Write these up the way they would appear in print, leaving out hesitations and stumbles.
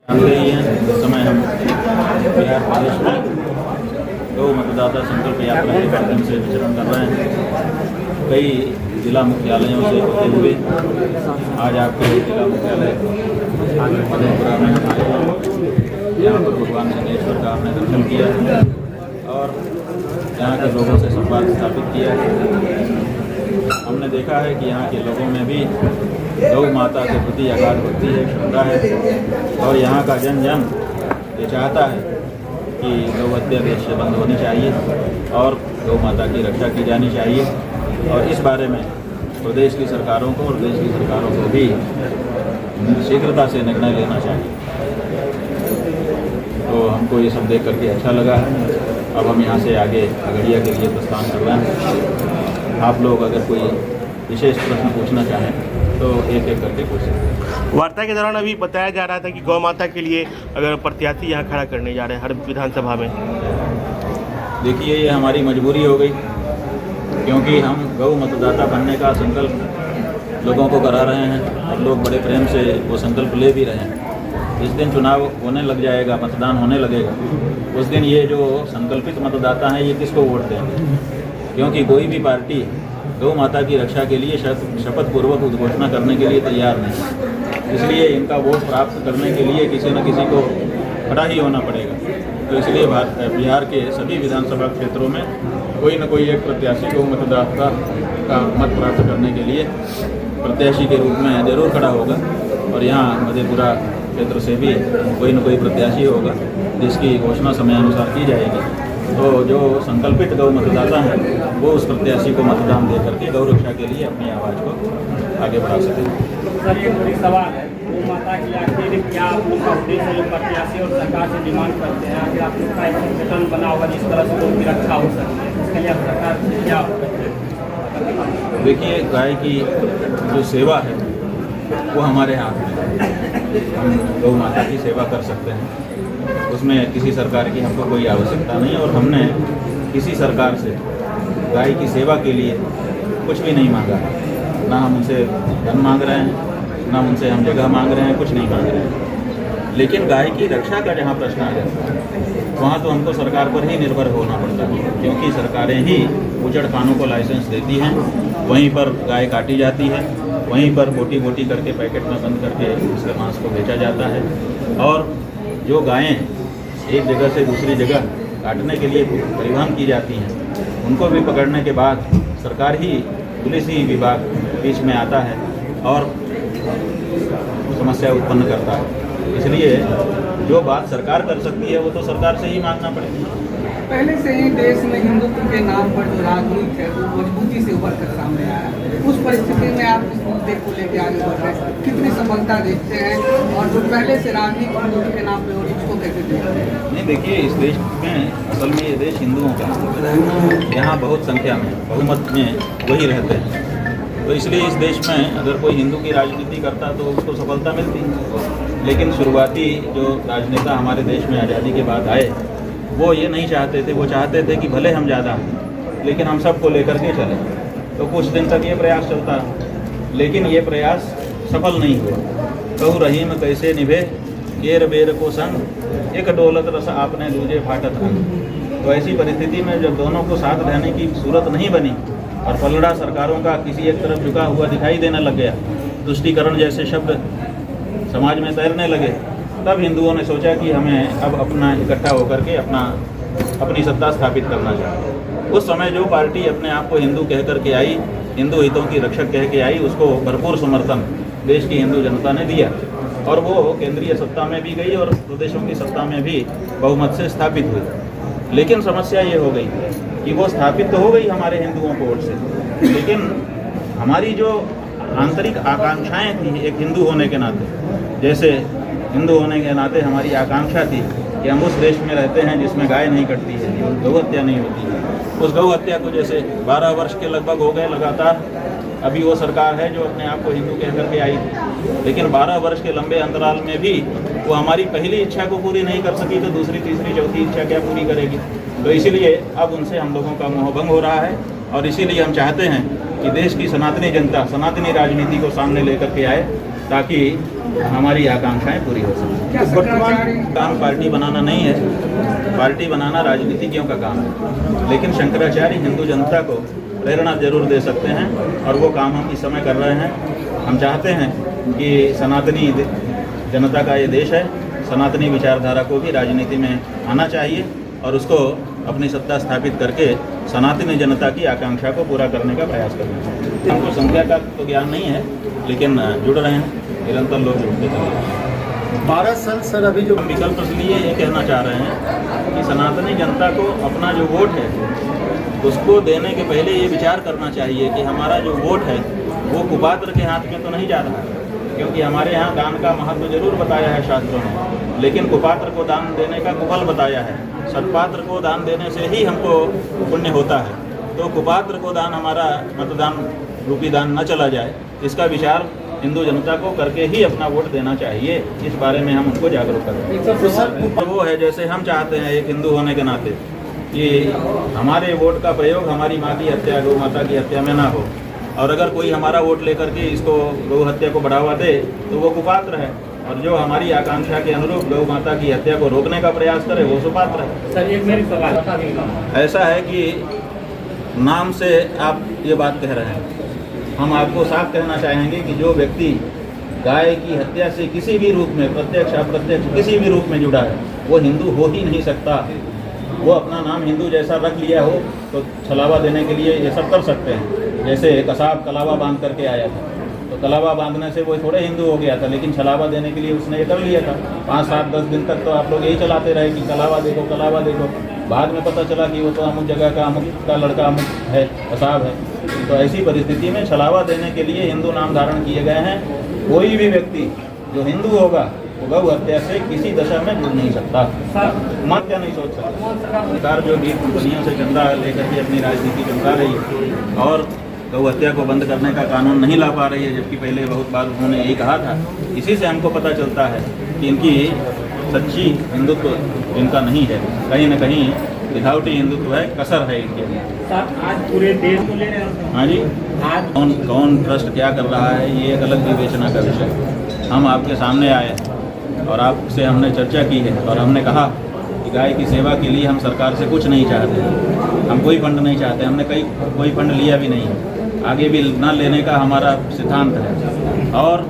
जानते ही हैं, इस समय हम बिहार प्रदेश में गौ मतदाता संकल्प यात्रा के माध्यम से विचरण कर रहे हैं। कई जिला मुख्यालयों से होते हुए आज आपके जिला मुख्यालय मधेपुरा में हम आए हैं। यहाँ पर भगवान गणेश्वर का हमने दर्शन किया है और यहाँ के लोगों से संवाद स्थापित किया है। हमने देखा है कि यहाँ के लोगों में भी गौ माता के प्रति अगाध भक्ति है, श्रद्धा है और यहाँ का जन जन ये चाहता है कि गौ हत्या देश से बंद होनी चाहिए और गौ माता की रक्षा की जानी चाहिए। और इस बारे में प्रदेश की सरकारों को और देश की सरकारों को भी शीघ्रता से निर्णय लेना चाहिए। तो हमको ये सब देख करके अच्छा लगा है। अब हम यहाँ से आगे खगड़िया के लिए प्रस्थान कर रहे हैं। आप लोग अगर कोई विशेष प्रश्न पूछना चाहें तो एक एक करके पूछ सकते हैं। वार्ता के दौरान अभी बताया जा रहा था कि गौ माता के लिए अगर प्रत्याशी यहाँ खड़ा करने जा रहे हैं हर विधानसभा में। देखिए, ये हमारी मजबूरी हो गई क्योंकि हम गौ मतदाता बनने का संकल्प लोगों को करा रहे हैं और लोग बड़े प्रेम से वो संकल्प ले भी रहे हैं। जिस दिन चुनाव होने लग जाएगा, मतदान होने लगेगा, उस दिन ये जो संकल्पित मतदाता हैं ये किसको वोट देंगे? क्योंकि कोई भी पार्टी गौ माता की रक्षा के लिए शपथ पूर्वक उद्घोषणा करने के लिए तैयार नहीं। इसलिए इनका वोट प्राप्त करने के लिए किसी न किसी को खड़ा ही होना पड़ेगा। तो इसलिए बिहार के सभी विधानसभा क्षेत्रों में कोई न कोई एक प्रत्याशी गौ मतदाता का मत प्राप्त करने के लिए प्रत्याशी के रूप में जरूर खड़ा होगा। और यहाँ मधेपुरा क्षेत्र से भी कोई न कोई प्रत्याशी होगा जिसकी घोषणा समयानुसार की जाएगी। तो जो संकल्पित गौ मतदाता हैं वो उस प्रत्याशी को मतदान दे करके गौ रक्षा के लिए अपनी आवाज़ को आगे बढ़ा सकें। सर, ये बड़ी सवाल है, गौ माता की आखिर क्या आप लोग का उद्देश्य है? प्रत्याशी और सरकार से डिमांड करते हैं आखिर आप लोग का एक संगठन बना होगा जिस तरह से गौ की रक्षा हो सकती है, इसके लिए आप सरकार से क्या? देखिए, गाय की जो सेवा है वो हमारे हाथ में है। हम गौ माता की सेवा कर सकते हैं, उसमें किसी सरकार की हमको कोई आवश्यकता नहीं। और हमने किसी सरकार से गाय की सेवा के लिए कुछ भी नहीं मांगा, ना हम उनसे धन मांग रहे हैं, ना उनसे हम जगह मांग रहे हैं, कुछ नहीं मांग रहे हैं। लेकिन गाय की रक्षा का जहाँ प्रश्न आ जाता है वहाँ तो हमको सरकार पर ही निर्भर होना पड़ता है, क्योंकि सरकारें ही उजड़ खानों को लाइसेंस देती हैं, वहीं पर गाय काटी जाती है, वहीं पर बोटी बोटी करके पैकेट में बंद करके उसके मांस को बेचा जाता है। और जो गायें एक जगह से दूसरी जगह काटने के लिए परिवहन की जाती हैं, उनको भी पकड़ने के बाद सरकार ही, पुलिस ही विभाग बीच में आता है और समस्या उत्पन्न करता है। इसलिए जो बात सरकार कर सकती है वो तो सरकार से ही मांगना पड़ेगा। पहले से ही देश में हिंदुत्व के नाम पर जो राजनीति है वो मजबूती से उभर कर सामने आया है। उस परिस्थिति में आप इस मुद्दे को लेकर आगे बढ़ रहे हैं, कितनी सफलता देखते हैं? और जो पहले से राजनीति हिंदुत्व के नाम पे और इसको कैसे देखते हैं? नहीं, देखिए, इस देश में असल में ये देश हिंदुओं का है। यहाँ बहुत संख्या में, बहुमत में वही रहते हैं। तो इसलिए इस देश में अगर कोई हिंदू की राजनीति करता तो उसको सफलता मिलती। लेकिन शुरुआती जो राजनेता हमारे देश में आज़ादी के बाद आए वो ये नहीं चाहते थे। वो चाहते थे कि भले हम ज़्यादा हैं लेकिन हम सबको लेकर के चलें। तो कुछ दिन तक ये प्रयास चलता रहा, लेकिन ये प्रयास सफल नहीं हुआ। कहू रहीम कैसे निभे केर बेर को संग, एक डोलत रस आपने दूजे फाटत अंग। तो ऐसी परिस्थिति में जब दोनों को साथ रहने की सूरत नहीं बनी और पलड़ा सरकारों का किसी एक तरफ झुका हुआ दिखाई देने लग गया, तुष्टीकरण जैसे शब्द समाज में तैरने लगे, तब हिंदुओं ने सोचा कि हमें अब अपना इकट्ठा होकर के अपनी सत्ता स्थापित करना चाहिए। उस समय जो पार्टी अपने आप को हिंदू कह करके आई, हिंदू हितों की रक्षक कह के आई, उसको भरपूर समर्थन देश की हिंदू जनता ने दिया और वो केंद्रीय सत्ता में भी गई और प्रदेशों की सत्ता में भी बहुमत से स्थापित हुई। लेकिन समस्या ये हो गई कि वो स्थापित तो हो गई हमारे हिंदुओं को वोट से, लेकिन हमारी जो आंतरिक आकांक्षाएं थी एक हिंदू होने के नाते, जैसे हिंदू होने के नाते हमारी आकांक्षा थी कि हम उस देश में रहते हैं जिसमें गाय नहीं कटती है, गौ हत्या नहीं होती है। उस गौ हत्या को जैसे 12 वर्ष के लगभग हो गए लगातार, अभी वो सरकार है जो अपने आप को हिंदू कह करके आई थी, लेकिन 12 वर्ष के लंबे अंतराल में भी वो हमारी पहली इच्छा को पूरी नहीं कर सकी तो दूसरी तीसरी चौथी इच्छा क्या पूरी करेगी? तो इसीलिए अब उनसे हम लोगों का मोहभंग हो रहा है और इसीलिए हम चाहते हैं कि देश की सनातनी जनता सनातनी राजनीति को सामने लेकर के आए ताकि हमारी आकांक्षाएं पूरी हो सकें। क्या शंकराचार्य काम पार्टी बनाना नहीं है, पार्टी बनाना राजनीतिज्ञों का काम है। लेकिन शंकराचार्य हिंदू जनता को प्रेरणा जरूर दे सकते हैं और वो काम हम इस समय कर रहे हैं। हम चाहते हैं कि सनातनी जनता का ये देश है, सनातनी विचारधारा को भी राजनीति में आना चाहिए और उसको अपनी सत्ता स्थापित करके सनातनी जनता की आकांक्षा को पूरा करने का प्रयास करना चाहिए। हमको संख्या का तो ज्ञान नहीं है, लेकिन जुड़ रहे हैं, निरंतर लोग जुड़ते चले रहे हैं। 12 साल सर अभी जो विकल्प इसलिए ये कहना चाह रहे हैं कि सनातनी जनता को अपना जो वोट है उसको देने के पहले ये विचार करना चाहिए कि हमारा जो वोट है वो कुपात्र के हाथ में तो नहीं जा रहा है, क्योंकि हमारे यहाँ दान का महत्व जरूर बताया है शास्त्रों में, लेकिन कुपात्र को दान देने का कुफल बताया है। सत्पात्र को दान देने से ही हमको पुण्य होता है, तो कुपात्र को दान हमारा मतदान रूपी दान न चला जाए, इसका विचार हिंदू जनता को करके ही अपना वोट देना चाहिए। इस बारे में हम उनको जागरूक कर रहे हैं। तो वो है जैसे हम चाहते हैं एक हिंदू होने के नाते कि हमारे वोट का प्रयोग हमारी माँ की हत्या, गौ माता की हत्या में ना हो, और अगर कोई हमारा वोट लेकर के इसको गौ हत्या को बढ़ावा दे तो वो कुपात्र है, और जो हमारी आकांक्षा के अनुरूप गौ माता की हत्या को रोकने का प्रयास करे वो सुपात्र है। सर एक मेरी सवाल ऐसा है कि नाम से आप ये बात कह रहे हैं, हम आपको साफ कहना चाहेंगे कि जो व्यक्ति गाय की हत्या से किसी भी रूप में प्रत्यक्ष अप्रत्यक्ष किसी भी रूप में जुड़ा है वो हिंदू हो ही नहीं सकता। वो अपना नाम हिंदू जैसा रख लिया हो तो छलावा देने के लिए ये सब कर सकते हैं। जैसे कसाब कलावा बांध करके आया था, तो कलावा बांधने से वो थोड़े हिंदू हो गया था, लेकिन छलावा देने के लिए उसने ये कर लिया था। 5, 7, 10 दिन तक तो आप लोग यही चलाते रहे कि कलावा देखो कलावा देखो। बाद में पता चला कि वो तो अमुक जगह का अमुक का लड़का अमुक है, कसाब है। तो ऐसी परिस्थिति में छलावा देने के लिए हिंदू नाम धारण किए गए हैं। कोई भी व्यक्ति जो हिंदू होगा वो गौ हत्या से किसी दशा में जुड़ नहीं सकता। मत क्या नहीं सोच सकता। सरकार जो भी कंपनियों से चंदा लेकर के अपनी राजनीति चमका रही है और गौ हत्या को बंद करने का कानून नहीं ला पा रही है, जबकि पहले बहुत बार उन्होंने यही कहा था। इसी से हमको पता चलता है कि इनकी सच्ची हिंदुत्व इनका नहीं है, कहीं न कहीं विधाउटी हिंदुत्व है, कसर है इनके लिए। सर आज पूरे देश को ले रहे हैं। हाँ जी, आज कौन ट्रस्ट क्या कर रहा है ये एक अलग विवेचना का विषय है। हम आपके सामने आए और आपसे हमने चर्चा की है और हमने कहा कि गाय की सेवा के लिए हम सरकार से कुछ नहीं चाहते, हम कोई फंड नहीं चाहते, हमने कोई फंड लिया भी नहीं है, आगे भी ना लेने का हमारा सिद्धांत है। और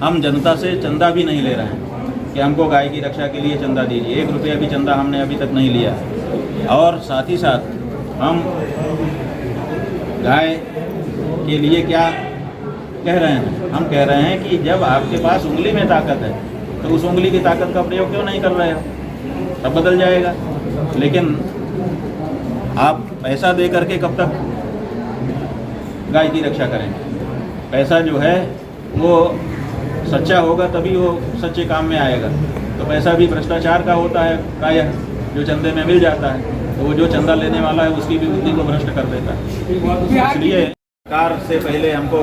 हम जनता से चंदा भी नहीं ले रहे हैं कि हमको गाय की रक्षा के लिए चंदा दीजिए, 1 रुपया भी चंदा हमने अभी तक नहीं लिया। और साथ ही साथ हम गाय के लिए क्या कह रहे हैं, हम कह रहे हैं कि जब आपके पास उंगली में ताकत है तो उस उंगली की ताकत का प्रयोग क्यों नहीं कर रहे हो, तब बदल जाएगा। लेकिन आप पैसा दे करके कब तक गाय की रक्षा करेंगे? पैसा जो है वो सच्चा होगा तभी वो सच्चे काम में आएगा। तो पैसा भी भ्रष्टाचार का होता है प्रायः, जो चंदे में मिल जाता है तो वो जो चंदा लेने वाला है उसकी भी बुद्धि को भ्रष्ट कर देता है। इसलिए सरकार से पहले हमको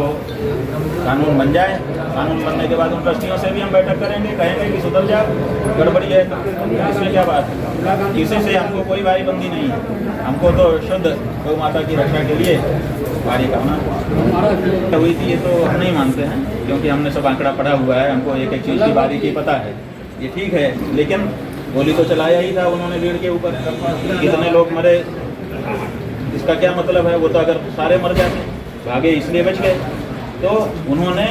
कानून बन जाए, कानून बनने के बाद उन ट्रस्टियों से भी हम बैठक करेंगे, कहेंगे कि सुधर जाओ, गड़बड़ी है, इसमें क्या बात है। किसी से हमको कोई बारीबंदी नहीं है, हमको तो शुद्ध गौ माता की रक्षा के लिए बारी करना हुई थी। ये तो हम नहीं मानते हैं, क्योंकि हमने सब आंकड़ा पढ़ा हुआ है, हमको एक एक चीज़ की बारी की पता है। ये ठीक है, लेकिन गोली तो चलाया ही था उन्होंने भीड़ के ऊपर, कितने लोग मरे इसका क्या मतलब है। वो तो अगर सारे मर जाते, भागे इसलिए बच गए। तो उन्होंने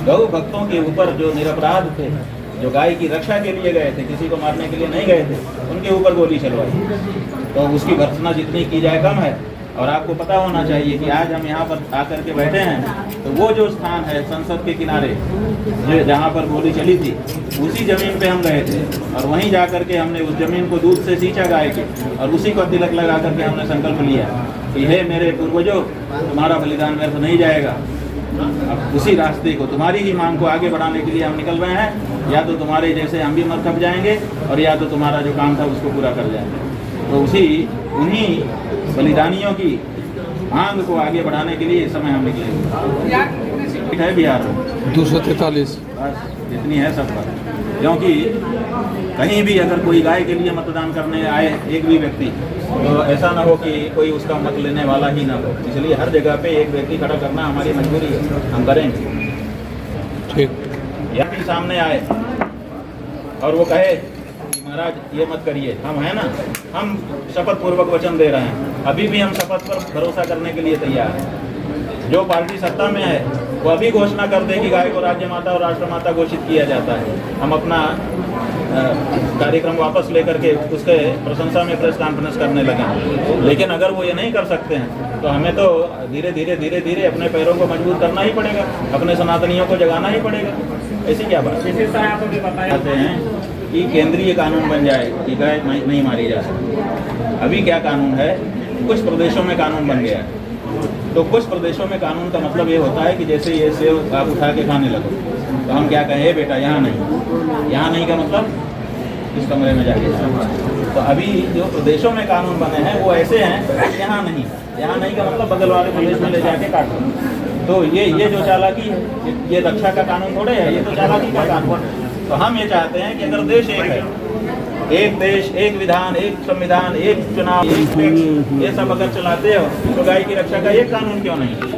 गौ भक्तों के ऊपर जो निरपराध थे, जो गाय की रक्षा के लिए गए थे, किसी को मारने के लिए नहीं गए थे, उनके ऊपर गोली चलवाई। तो उसकी भर्त्सना जितनी की जाए कम है। और आपको पता होना चाहिए कि आज हम यहाँ पर आकर के बैठे हैं तो वो जो स्थान है संसद के किनारे जहाँ पर गोली चली थी, उसी ज़मीन पे हम गए थे और वहीं जा कर के हमने उस ज़मीन को दूध से सींचा गाय के, और उसी को तिलक लगा करके हमने संकल्प लिया कि हे मेरे पूर्वजों, तुम्हारा बलिदान व्यर्थ नहीं जाएगा। अब उसी रास्ते को, तुम्हारी ही मांग को आगे बढ़ाने के लिए हम निकल रहे हैं। या तो तुम्हारे जैसे हम भी मर खप जाएंगे और या तो तुम्हारा जो काम था उसको पूरा कर जाएंगे। तो उन्हीं बलिदानियों की मांग को आगे बढ़ाने के लिए इस समय हम निकले है बिहार में 243 बस जितनी है सब पर। क्योंकि कहीं भी अगर कोई गाय के लिए मतदान करने आए एक भी व्यक्ति, तो ऐसा ना हो कि कोई उसका मत लेने वाला ही ना हो। इसलिए हर जगह पे एक व्यक्ति खड़ा करना हमारी मजबूरी है, हम करेंगे। ठीक यहाँ भी सामने आए और वो कहे कि महाराज ये मत करिए, हम है ना, हम शपथ पूर्वक वचन दे रहे हैं, अभी भी हम शपथ पर भरोसा करने के लिए तैयार हैं। जो पार्टी सत्ता में है वो अभी घोषणा कर दे कि गाय को राज्य माता और राष्ट्र माता घोषित किया जाता है, हम अपना कार्यक्रम वापस लेकर के उसके प्रशंसा में प्रेस कॉन्फ्रेंस करने लगे। लेकिन अगर वो ये नहीं कर सकते हैं तो हमें तो धीरे धीरे अपने पैरों को मजबूत करना ही पड़ेगा, अपने सनातनियों को जगाना ही पड़ेगा। ऐसी क्या बात जैसे सर आप अभी चाहते हैं कि केंद्रीय कानून बन जाए कि गाय नहीं मारी जा सकती। अभी क्या कानून है, कुछ प्रदेशों में कानून बन गया है, तो कुछ प्रदेशों में कानून का मतलब ये होता है कि जैसे ये सेव आप उठा के खाने लगो तो हम क्या कहें, बेटा यहाँ नहीं, यहाँ नहीं का मतलब इस कमरे में जाके खाओ। तो अभी जो प्रदेशों में कानून बने हैं वो ऐसे हैं, यहाँ नहीं, यहाँ नहीं का मतलब बगल वाले प्रदेश में ले जाके काट दो। तो ये जो चालाकी है, ये रक्षा का कानून थोड़े है, ये तो चालाकी का कानून है। तो हम ये चाहते हैं कि अगर देश एक है, एक देश, एक विधान, एक संविधान, एक चुनाव, एक टैक्स, ये सब अगर चलाते हो तो गाय की रक्षा का एक कानून क्यों नहीं?